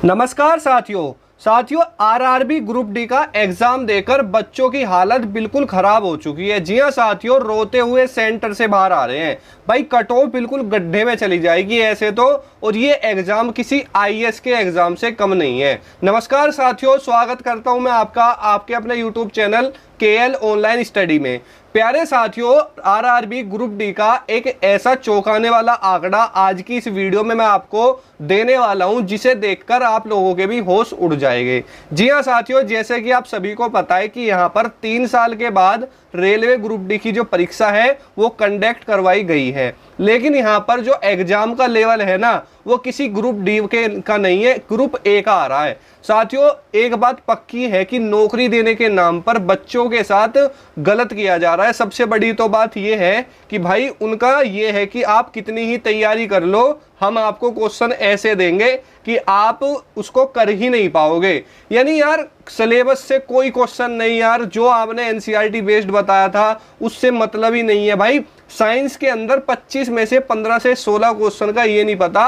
नमस्कार साथियों RRB group D का एग्जाम देकर बच्चों की हालत बिल्कुल खराब हो चुकी है। जी हां साथियों, रोते हुए सेंटर से बाहर आ रहे हैं। भाई कट ऑफ बिल्कुल गड्ढे में चली जाएगी ऐसे तो, और ये एग्जाम किसी आईएएस के एग्जाम से कम नहीं है। नमस्कार साथियों, स्वागत करता हूं मैं आपके अपने YouTube channel KL online study में। प्यारे साथियों, आरआरबी ग्रुप डी का एक ऐसा चौंकाने वाला आंकड़ा आज की इस वीडियो में मैं आपको देने वाला हूं, जिसे देखकर आप लोगों के भी होश उड़ जाएंगे। जी हां साथियों, जैसे कि आप सभी को पता है कि यहां पर 3 साल के बाद रेलवे ग्रुप डी की जो परीक्षा है वो कंडक्ट करवाई गई है, लेकिन यहाँ पर जो एग्जाम का लेवल है ना, वो किसी ग्रुप डी का नहीं है, ग्रुप ए का आ रहा है। साथियों, एक बात पक्की है कि नौकरी देने के नाम पर बच्चों के साथ गलत किया जा रहा है। सबसे बड़ी तो बात यह है कि भाई उनका ये है कि आप कितनी ही तैयारी कर लो, हम आपको क्वेश्चन ऐसे देंगे कि आप उसको कर ही नहीं पाओगे। यानी यार सिलेबस से कोई क्वेश्चन नहीं यार, जो आपने एनसीईआरटी बेस्ड बताया था उससे मतलब ही नहीं है। भाई साइंस के अंदर 25 में से 15 से 16 क्वेश्चन का ये नहीं पता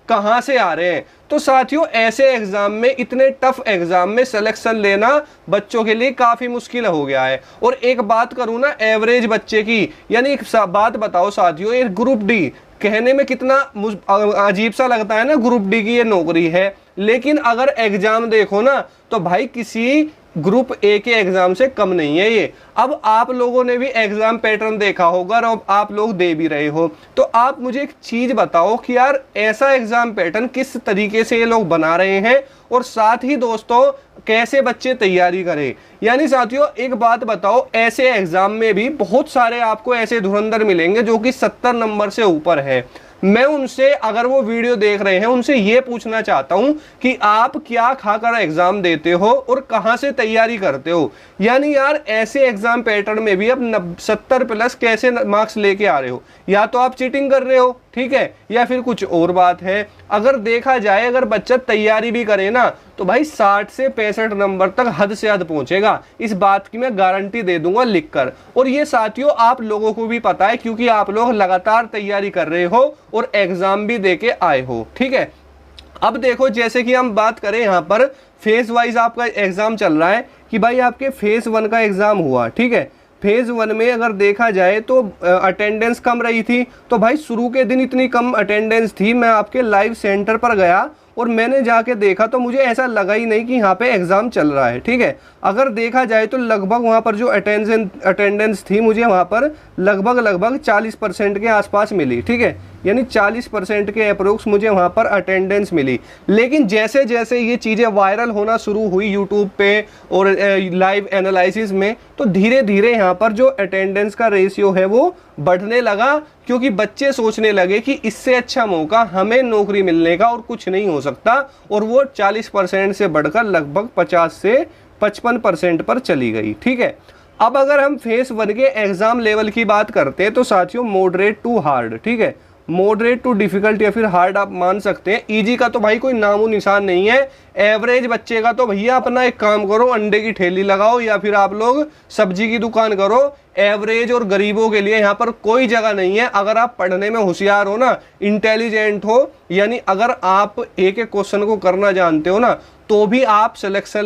कहां से आ रहे हैं। तो साथियों, ऐसे एग्जाम में, इतने टफ एग्जाम में सिलेक्शन लेना बच्चों के लिए काफी मुश्किल हो गया है। और एक बात करूं ना एवरेज बच्चे की, यानी एक बात बताओ साथियों, ये ग्रुप डी कहने में कितना अजीब सा लगता है ना, ग्रुप डी की ये नौकरी है, लेकिन अगर एग्जाम देखो ना तो भाई किसी ग्रुप ए के एग्जाम से कम नहीं है ये। अब आप लोगों ने भी एग्जाम पैटर्न देखा होगा और आप लोग दे भी रहे हो, तो आप मुझे एक चीज बताओ कि यार ऐसा एग्जाम पैटर्न किस तरीके से ये लोग बना रहे हैं, और साथ ही दोस्तों कैसे बच्चे तैयारी करें। यानी साथियों एक बात बताओ, ऐसे एग्जाम में भी बहुत सारे आपको ऐसे धुरंधर मिलेंगे जो कि 70 नंबर से ऊपर है। मैं उनसे, अगर वो वीडियो देख रहे हैं, उनसे ये पूछना चाहता हूं कि आप क्या खाकर एग्जाम देते हो और कहां से तैयारी करते हो। यानी यार ऐसे एग्जाम पैटर्न में भी अब 70 प्लस कैसे मार्क्स लेके आ रहे हो। या तो आप चीटिंग कर रहे हो, ठीक है, या फिर कुछ और बात है। अगर देखा जाए, अगर बच्चा तैयारी भी करे ना तो भाई 60 से 65 नंबर तक हद से हद पहुंचेगा, इस बात की मैं गारंटी दे दूंगा लिखकर। और ये साथियों आप लोगों को भी पता है, क्योंकि आप लोग लगातार तैयारी कर रहे हो और एग्जाम भी देके आए हो, ठीक है। अब देखो, जैसे कि हम बात करें यहाँ पर फेज वाइज आपका एग्जाम चल रहा है कि भाई आपके फेज 1 का एग्जाम हुआ, ठीक है। फेज 1 में अगर देखा जाए तो अटेंडेंस कम रही थी। तो भाई शुरू के दिन इतनी कम अटेंडेंस थी, मैं आपके लाइव सेंटर पर गया और मैंने जाके देखा तो मुझे ऐसा लगा ही नहीं कि यहाँ पे एग्जाम चल रहा है, ठीक है। अगर देखा जाए तो लगभग वहाँ पर जो अटेंडेंस थी, मुझे वहाँ पर लगभग 40% के आसपास मिली, ठीक है। यानी 40% के अप्रोक्स मुझे वहाँ पर अटेंडेंस मिली। लेकिन जैसे जैसे ये चीज़ें वायरल होना शुरू हुई यूट्यूब पे और लाइव एनालिसिस में, तो धीरे धीरे यहाँ पर जो अटेंडेंस का रेशियो है वो बढ़ने लगा, क्योंकि बच्चे सोचने लगे कि इससे अच्छा मौका हमें नौकरी मिलने का और कुछ नहीं हो सकता, और वो 40% से बढ़कर लगभग 50 से 55% पर चली गई, ठीक है। अब अगर हम फेज 1 के एग्जाम लेवल की बात करते हैं तो साथियों मॉडरेट टू हार्ड, ठीक है, मॉडरेट टू डिफिकल्ट या फिर हार्ड आप मान सकते हैं। इजी का तो भाई कोई नामो निशान नहीं है। एवरेज बच्चे का तो भैया अपना एक काम करो, अंडे की ठेली लगाओ या फिर आप लोग सब्जी की दुकान करो। एवरेज और गरीबों के लिए यहाँ पर कोई जगह नहीं है। अगर आप पढ़ने में होशियार हो ना, इंटेलिजेंट हो, यानी अगर आप एक एक क्वेश्चन को करना जानते हो ना, तो भी आप सिलेक्शन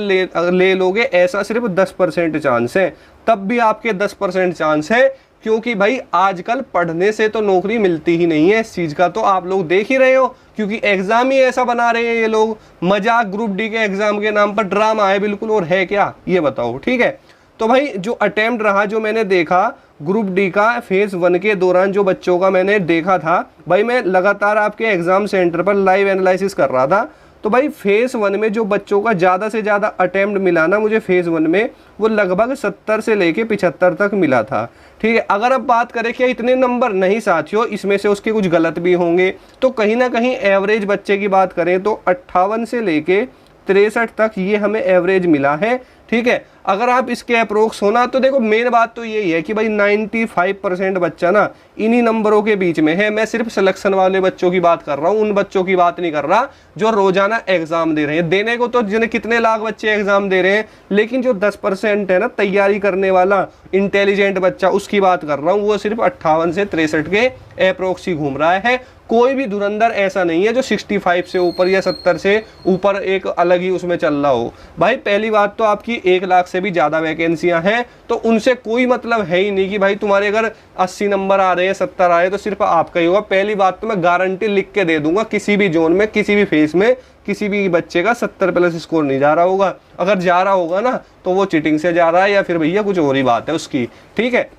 ले लोगे। ऐसा सिर्फ 10% चांस है, तब भी आपके 10% चांस है, क्योंकि भाई आजकल पढ़ने से तो नौकरी मिलती ही नहीं है। इस चीज का तो आप लोग देख ही रहे हो, क्योंकि एग्जाम ही ऐसा बना रहे हैं ये लोग। मजाक ग्रुप डी के एग्जाम के नाम पर ड्रामा है बिल्कुल, और है क्या ये बताओ, ठीक है। तो भाई जो अटेम्प्ट रहा, जो मैंने देखा ग्रुप डी का फेज 1 के दौरान जो बच्चों का मैंने देखा था, भाई मैं लगातार आपके एग्जाम सेंटर पर लाइव एनालिसिस कर रहा था। तो भाई फेज 1 में जो बच्चों का ज़्यादा से ज़्यादा अटेम्प्ट मिला ना मुझे फेज 1 में, वो लगभग 70 से लेके 75 तक मिला था, ठीक है। अगर अब बात करें कि इतने नंबर नहीं साथियों, इसमें से उसके कुछ गलत भी होंगे, तो कहीं ना कहीं एवरेज बच्चे की बात करें तो 58 से लेके 63 तक ये हमें एवरेज मिला है, ठीक है। अगर आप इसके अप्रोक्स होना, तो देखो मेन बात तो यही है कि भाई 95% बच्चा ना इन्हीं नंबरों के बीच में है। मैं सिर्फ सिलेक्शन वाले बच्चों की बात कर रहा हूँ, उन बच्चों की बात नहीं कर रहा जो रोजाना एग्जाम दे रहे हैं। देने को तो जिन्हें कितने लाख बच्चे एग्जाम दे रहे हैं, लेकिन जो 10% है ना तैयारी करने वाला इंटेलिजेंट बच्चा, उसकी बात कर रहा हूँ। वो सिर्फ 58 से 63 के अप्रोक्स ही घूम रहा है। कोई भी धुरंधर ऐसा नहीं है जो 65 से ऊपर या 70 से ऊपर एक अलग ही उसमें चल रहा हो। भाई पहली बात तो आपकी 1 लाख से भी ज़्यादा वैकेंसियां हैं, तो उनसे कोई मतलब है ही नहीं कि भाई तुम्हारे अगर 80 नंबर आ रहे हैं, 70 आ रहे हैं तो सिर्फ आपका ही होगा। पहली बात तो मैं गारंटी लिख के दे दूंगा, किसी भी जोन में किसी भी फेस में किसी भी बच्चे का 70 प्लस स्कोर नहीं जा रहा होगा। अगर जा रहा होगा ना तो वो चीटिंग से जा रहा है या फिर भैया कुछ और ही बात है उसकी, ठीक है।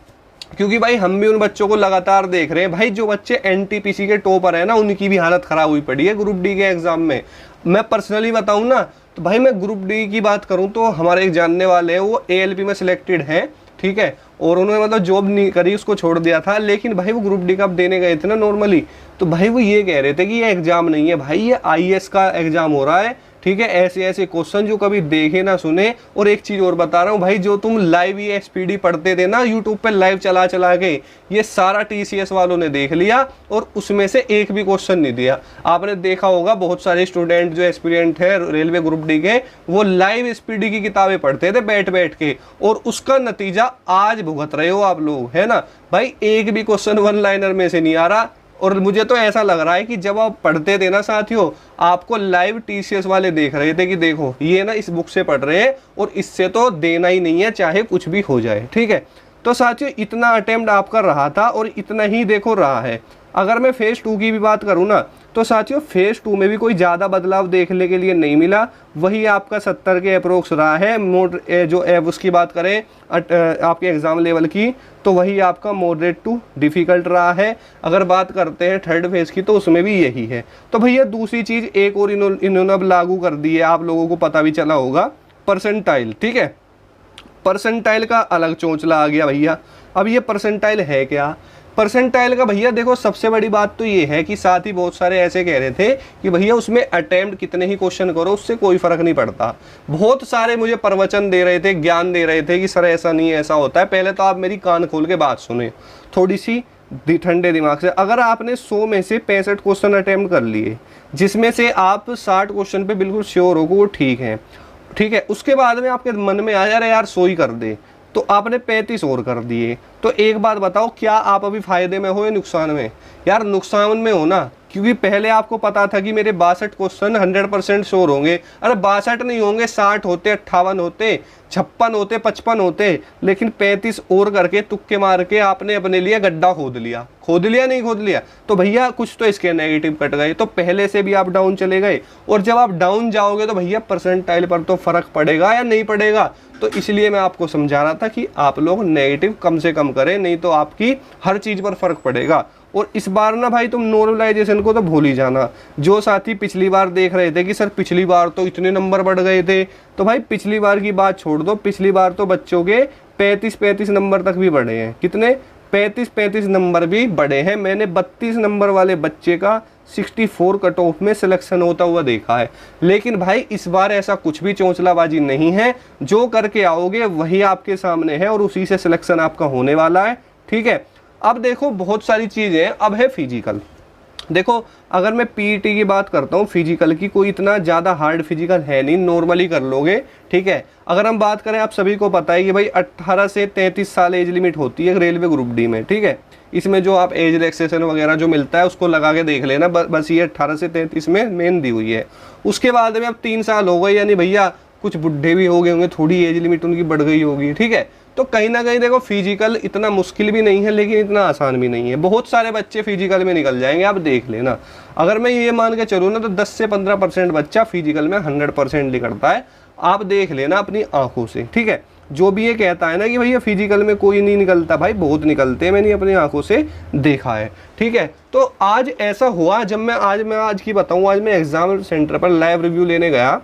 क्योंकि भाई हम भी उन बच्चों को लगातार देख रहे हैं भाई, जो बच्चे एनटीपीसी के टॉपर है ना उनकी भी हालत खराब हुई पड़ी है ग्रुप डी के एग्जाम में। मैं पर्सनली बताऊं ना तो भाई मैं ग्रुप डी की बात करूं तो हमारे एक जानने वाले हैं, वो एएलपी में सिलेक्टेड हैं, ठीक है, और उन्होंने मतलब जॉब नहीं करी, उसको छोड़ दिया था, लेकिन भाई वो ग्रुप डी का देने गए थे ना नॉर्मली, तो भाई वो ये कह रहे थे कि ये एग्जाम नहीं है भाई, ये आईएएस का एग्जाम हो रहा है, ठीक है। ऐसे ऐसे क्वेश्चन जो कभी देखे ना सुने। और एक चीज और बता रहा हूँ भाई, जो तुम लाइव ये एसपीडी पढ़ते थे ना यूट्यूब पे लाइव चला चला के, ये सारा टीसीएस वालों ने देख लिया और उसमें से एक भी क्वेश्चन नहीं दिया। आपने देखा होगा बहुत सारे स्टूडेंट जो एक्सपीरियंट है रेलवे ग्रुप डी के, वो लाइव एसपीडी की किताबें पढ़ते थे बैठ बैठ के, और उसका नतीजा आज भुगत रहे हो आप लोग, है ना भाई। एक भी क्वेश्चन वन लाइनर में से नहीं आ रहा। और मुझे तो ऐसा लग रहा है कि जब आप पढ़ते थे ना साथियों, आपको लाइव टीसीएस वाले देख रहे थे कि देखो ये ना इस बुक से पढ़ रहे हैं और इससे तो देना ही नहीं है चाहे कुछ भी हो जाए, ठीक है। तो साथियों इतना अटेम्प्ट आप कर रहा था और इतना ही देखो रहा है। अगर मैं फेज 2 की भी बात करूँ ना तो साथियों फेज 2 में भी कोई ज़्यादा बदलाव देखने के लिए नहीं मिला, वही आपका 70 के अप्रोक्स रहा है। मोड जो उसकी बात करें आपके एग्ज़ाम लेवल की, तो वही आपका मॉडरेट टू डिफ़िकल्ट रहा है। अगर बात करते हैं थर्ड फेज़ की तो उसमें भी यही है। तो भैया दूसरी चीज़ एक और इन्होंने अब लागू कर दी है, आप लोगों को पता भी चला होगा, परसेंटाइल, ठीक है। परसेंटाइल का अलग चोंचला आ गया भैया। अब ये परसेंटाइल है क्या? परसेंटाइल का भैया देखो सबसे बड़ी बात तो ये है कि साथ ही बहुत सारे ऐसे कह रहे थे कि भैया उसमें अटेम्प्ट कितने ही क्वेश्चन करो उससे कोई फर्क नहीं पड़ता। बहुत सारे मुझे प्रवचन दे रहे थे, ज्ञान दे रहे थे कि सर ऐसा नहीं है, ऐसा होता है। पहले तो आप मेरी कान खोल के बात सुने थोड़ी सी ठंडे दिमाग से। अगर आपने 100 में से 65 क्वेश्चन अटेम्प्ट कर लिए, जिसमें से आप 60 क्वेश्चन पे बिल्कुल श्योर हो वो ठीक है, ठीक है, उसके बाद में आपके मन में आया अरे यार 100 ही कर दे, तो आपने 35 और कर दिए, तो एक बात बताओ क्या आप अभी फायदे में हो या नुकसान में? यार नुकसान में हो ना, क्योंकि पहले आपको पता था कि मेरे 62 क्वेश्चन 100% श्योर होंगे। अरे 62 नहीं होंगे, 60 होते, 58 होते, 56 होते, 55 होते, लेकिन 35 और करके तुक्के मार के आपने अपने लिए गड्ढा खोद लिया। खोद लिया नहीं खोद लिया? तो भैया कुछ तो इसके नेगेटिव कट गए, तो पहले से भी आप डाउन चले गए। और जब आप डाउन जाओगे तो भैया परसेंटाइल पर तो फर्क पड़ेगा या नहीं पड़ेगा। तो इसलिए मैं आपको समझा रहा था कि आप लोग नेगेटिव कम से कम करें, नहीं तो आपकी हर चीज़ पर फर्क पड़ेगा। और इस बार ना भाई तुम नॉर्मलाइजेशन को तो भूल ही जाना। जो साथी पिछली बार देख रहे थे कि सर पिछली बार तो इतने नंबर बढ़ गए थे, तो भाई पिछली बार की बात छोड़ दो, पिछली बार तो बच्चों के 35 नंबर तक भी बढ़े हैं। कितने? 35 नंबर भी बढ़े हैं। मैंने 32 नंबर वाले बच्चे का 64 कट ऑफ में सिलेक्शन होता हुआ देखा है। लेकिन भाई इस बार ऐसा कुछ भी चौंचलाबाजी नहीं है, जो करके आओगे वही आपके सामने है और उसी से सिलेक्शन आपका होने वाला है, ठीक है। अब देखो बहुत सारी चीज़ें, अब है फिजिकल। देखो अगर मैं पीईटी की बात करता हूँ, फिजिकल की कोई इतना ज़्यादा हार्ड फिजिकल है नहीं, नॉर्मली कर लोगे, ठीक है। अगर हम बात करें, आप सभी को पता है कि भाई 18 से 33 साल एज लिमिट होती है रेलवे ग्रुप डी में, ठीक है। इसमें जो आप एज रिलैक्सेशन वगैरह जो मिलता है उसको लगा के देख लेना, बस ये 18 से 33 में मेन दी हुई है। उसके बाद में अब 3 साल हो गए, यानी भैया कुछ बुढ़े भी हो गए होंगे, थोड़ी एज लिमिट उनकी बढ़ गई होगी, ठीक है। तो कहीं ना कहीं देखो फिजिकल इतना मुश्किल भी नहीं है लेकिन इतना आसान भी नहीं है। बहुत सारे बच्चे फिजिकल में निकल जाएंगे, आप देख लेना। अगर मैं ये मान के चलूँ ना तो 10 से 15% बच्चा फिजिकल में 100% निकलता है, आप देख लेना अपनी आंखों से, ठीक है। जो भी ये कहता है ना कि भैया फिजिकल में कोई नहीं निकलता, भाई बहुत निकलते हैं, मैंने अपनी आंखों से देखा है, ठीक है। तो आज ऐसा हुआ, जब मैं आज की बताऊँ, आज मैं एग्जाम सेंटर पर लाइव रिव्यू लेने गया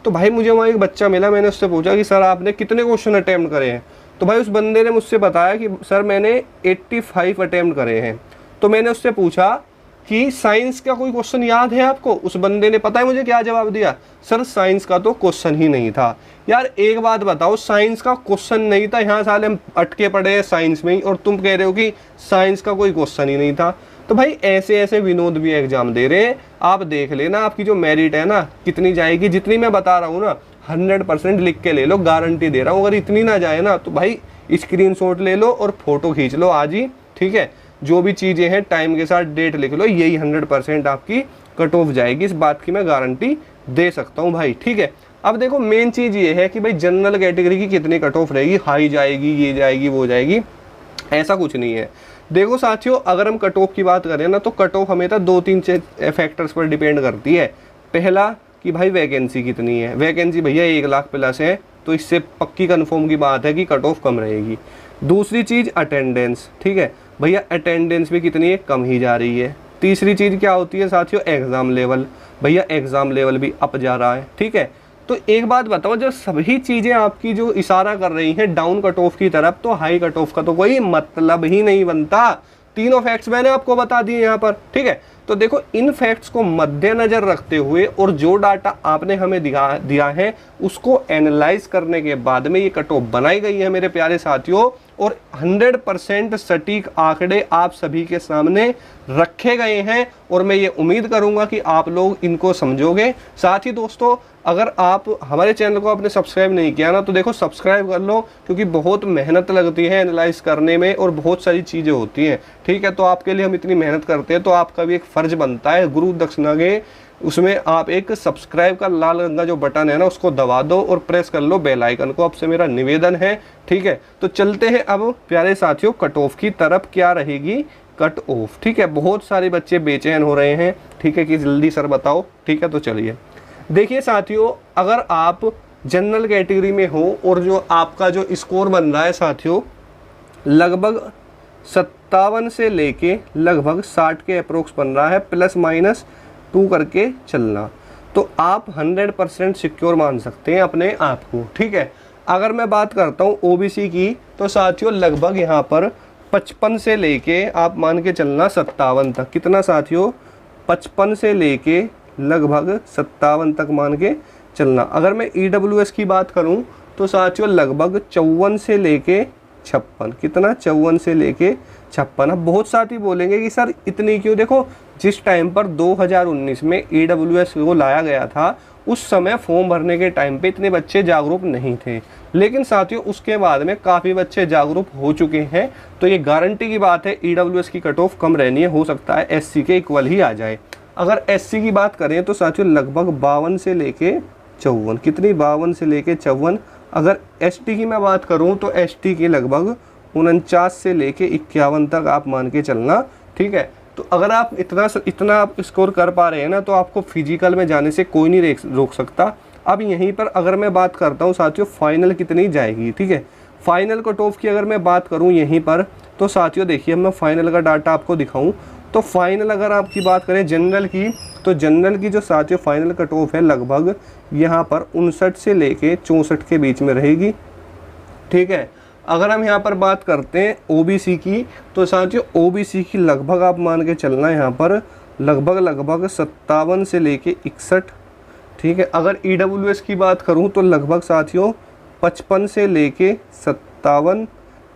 तो भाई मुझे वहाँ एक बच्चा मिला। मैंने उससे पूछा कि सर आपने कितने क्वेश्चन अटेम्प्ट करे हैं? तो भाई उस बंदे ने मुझसे बताया कि सर मैंने 85 अटेम्प्ट करे हैं। तो मैंने उससे पूछा कि साइंस का कोई क्वेश्चन याद है आपको? उस बंदे ने पता है मुझे क्या जवाब दिया? सर साइंस का तो क्वेश्चन ही नहीं था। यार एक बात बताओ, साइंस का क्वेश्चन नहीं था, यहाँ साले हम अटके पड़े हैं साइंस में ही, और तुम कह रहे हो कि साइंस का कोई क्वेश्चन ही नहीं था। तो भाई ऐसे ऐसे विनोद भी एग्जाम दे रहे हैं, आप देख लेना आपकी जो मेरिट है ना कितनी जाएगी। जितनी मैं बता रहा हूँ ना 100% लिख के ले लो, गारंटी दे रहा हूँ। अगर इतनी ना जाए ना तो भाई स्क्रीनशॉट ले लो और फोटो खींच लो आज ही, ठीक है। जो भी चीज़ें हैं टाइम के साथ डेट लिख लो, यही 100% आपकी कट ऑफ जाएगी, इस बात की मैं गारंटी दे सकता हूँ भाई, ठीक है। अब देखो मेन चीज़ ये है कि भाई जनरल कैटेगरी की कितनी कट ऑफ रहेगी, हाई जाएगी, ये जाएगी, वो जाएगी, ऐसा कुछ नहीं है। देखो साथियों, अगर हम कट ऑफ की बात करें ना, तो कट ऑफ हमेशा 2-3 फैक्टर्स पर डिपेंड करती है। पहला कि भाई वैकेंसी कितनी है, वैकेंसी भैया 1 लाख प्लस है तो इससे पक्की कन्फर्म की बात है कि कट ऑफ कम रहेगी। दूसरी चीज़ अटेंडेंस, ठीक है भैया, अटेंडेंस भी कितनी है, कम ही जा रही है। तीसरी चीज़ क्या होती है साथियों, एग्ज़ाम लेवल, भैया एग्ज़ाम लेवल भी अप जा रहा है, ठीक है। तो एक बात बताओ, जब सभी चीज़ें आपकी जो इशारा कर रही हैं डाउन कट ऑफ की तरफ, तो हाई कट ऑफ का तो कोई मतलब ही नहीं बनता। तीनों फैक्ट्स मैंने आपको बता दिए यहाँ पर, ठीक है। तो देखो इन फैक्ट्स को मद्देनजर रखते हुए और जो डाटा आपने हमें दिया है उसको एनालाइज करने के बाद में ये कट ऑफ बनाई गई है मेरे प्यारे साथियों, और 100% सटीक आंकड़े आप सभी के सामने रखे गए हैं, और मैं ये उम्मीद करूंगा कि आप लोग इनको समझोगे। साथ ही दोस्तों, अगर आप हमारे चैनल को आपने सब्सक्राइब नहीं किया ना, तो देखो सब्सक्राइब कर लो, क्योंकि बहुत मेहनत लगती है एनालाइज करने में और बहुत सारी चीज़ें होती हैं, ठीक है। तो आपके लिए हम इतनी मेहनत करते हैं, तो आपका भी एक फ़र्ज बनता है गुरु दक्षिणा के, उसमें आप एक सब्सक्राइब का लाल रंग का जो बटन है ना उसको दबा दो और प्रेस कर लो बेल आइकन को, आपसे मेरा निवेदन है, ठीक है। तो चलते हैं अब प्यारे साथियों कट ऑफ की तरफ, क्या रहेगी कट ऑफ, ठीक है। बहुत सारे बच्चे बेचैन हो रहे हैं, ठीक है, कि जल्दी सर बताओ, ठीक है। तो चलिए देखिए साथियों, अगर आप जनरल कैटेगरी में हो और जो आपका जो स्कोर बन रहा है साथियों लगभग 57 से लेके लगभग 60 के अप्रोक्स बन रहा है, +-2 करके चलना, तो आप 100% सिक्योर मान सकते हैं अपने आप को, ठीक है। अगर मैं बात करता हूँ ओबीसी की, तो साथियों लगभग यहाँ पर 55 से लेके आप मान के चलना 57 तक, कितना साथियों, 55 से लेके लगभग 57 तक मान के चलना। अगर मैं ईडब्ल्यूएस की बात करूं तो साथियों लगभग 54 से लेके 56, कितना, 54 से लेके 56। अब बहुत साथी बोलेंगे कि सर इतनी क्यों, देखो जिस टाइम पर 2019 में ईडब्ल्यूएस को लाया गया था उस समय फॉर्म भरने के टाइम पे इतने बच्चे जागरूक नहीं थे, लेकिन साथियों उसके बाद में काफ़ी बच्चे जागरूक हो चुके हैं। तो ये गारंटी की बात है ईडब्ल्यूएस की कट ऑफ कम रहनी है, हो सकता है एससी के इक्वल ही आ जाए। अगर एससी की बात करें तो साथियों लगभग 52 से लेके 54, कितनी, 52 से लेके 54। अगर एसटी की मैं बात करूं तो एसटी की लगभग 49 से लेके 51 तक आप मान के चलना, ठीक है। तो अगर आप इतना आप स्कोर कर पा रहे हैं ना, तो आपको फिजिकल में जाने से कोई नहीं रोक सकता। अब यहीं पर अगर मैं बात करता हूँ साथियों फाइनल कितनी जाएगी, ठीक है। फाइनल कट ऑफ की अगर मैं बात करूँ यहीं पर, तो साथियों देखिए मैं फाइनल का डाटा आपको दिखाऊं, तो फाइनल अगर आपकी बात करें जनरल की, तो जनरल की जो साथियों फाइनल कट ऑफ है लगभग यहाँ पर 59 से लेके 64 के बीच में रहेगी, ठीक है। अगर हम यहाँ पर बात करते हैं ओबीसी की, तो साथियों ओबीसी की लगभग आप मान के चलना यहाँ पर लगभग 57 से लेके 61, ठीक है। अगर ईडब्ल्यूएस की बात करूँ तो लगभग साथियों 55 से लेके 57,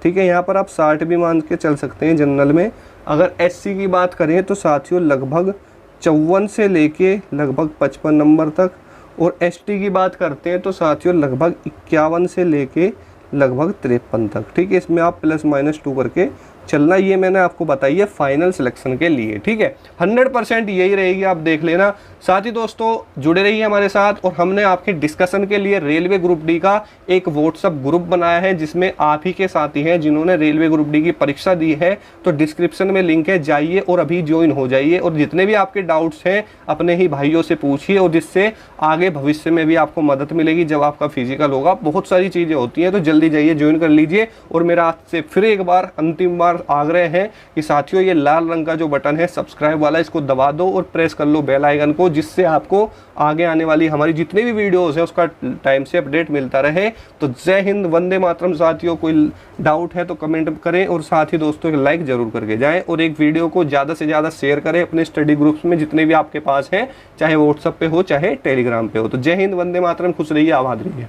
ठीक है। यहाँ पर आप 60 भी मान के चल सकते हैं जनरल में। अगर एससी की बात करें तो साथियों लगभग 54 से लेके लगभग 55 नंबर तक, और एसटी की बात करते हैं तो साथियों लगभग 51 से लेके लगभग 53 तक, ठीक है। इसमें आप +-2 करके चलना, ये मैंने आपको बताई है फाइनल सिलेक्शन के लिए, ठीक है। 100% यही रहेगी, आप देख लेना। साथ ही दोस्तों जुड़े रहिए हमारे साथ, और हमने आपके डिस्कशन के लिए रेलवे ग्रुप डी का एक व्हाट्सअप ग्रुप बनाया है जिसमें आप ही के साथी हैं जिन्होंने रेलवे ग्रुप डी की परीक्षा दी है। तो डिस्क्रिप्शन में लिंक है, जाइए और अभी ज्वाइन हो जाइए, और जितने भी आपके डाउट्स हैं अपने ही भाइयों से पूछिए, और जिससे आगे भविष्य में भी आपको मदद मिलेगी जब आपका फिजिकल होगा। बहुत सारी चीज़ें होती हैं, तो जल्दी जाइए ज्वाइन कर लीजिए। और मेरा आपसे फिर एक बार अंतिम बार आग्रह है कि साथियों ये लाल रंग का जो बटन है सब्सक्राइब वाला, इसको दबा दो और प्रेस कर लो बेल आइकन को, जिससे आपको आगे आने वाली हमारी जितनी भी वीडियोस है उसका टाइम से अपडेट मिलता रहे। तो जय हिंद, वंदे मातरम साथियों। कोई डाउट है तो कमेंट करें, और साथ ही दोस्तों एक लाइक जरूर करके जाएं, और एक वीडियो को ज़्यादा से ज़्यादा शेयर करें अपने स्टडी ग्रुप्स में जितने भी आपके पास हैं, चाहे व्हाट्सएप पे हो चाहे टेलीग्राम पे हो। तो जय हिंद, वंदे मातरम, खुश रहिए, आबाद रहिए।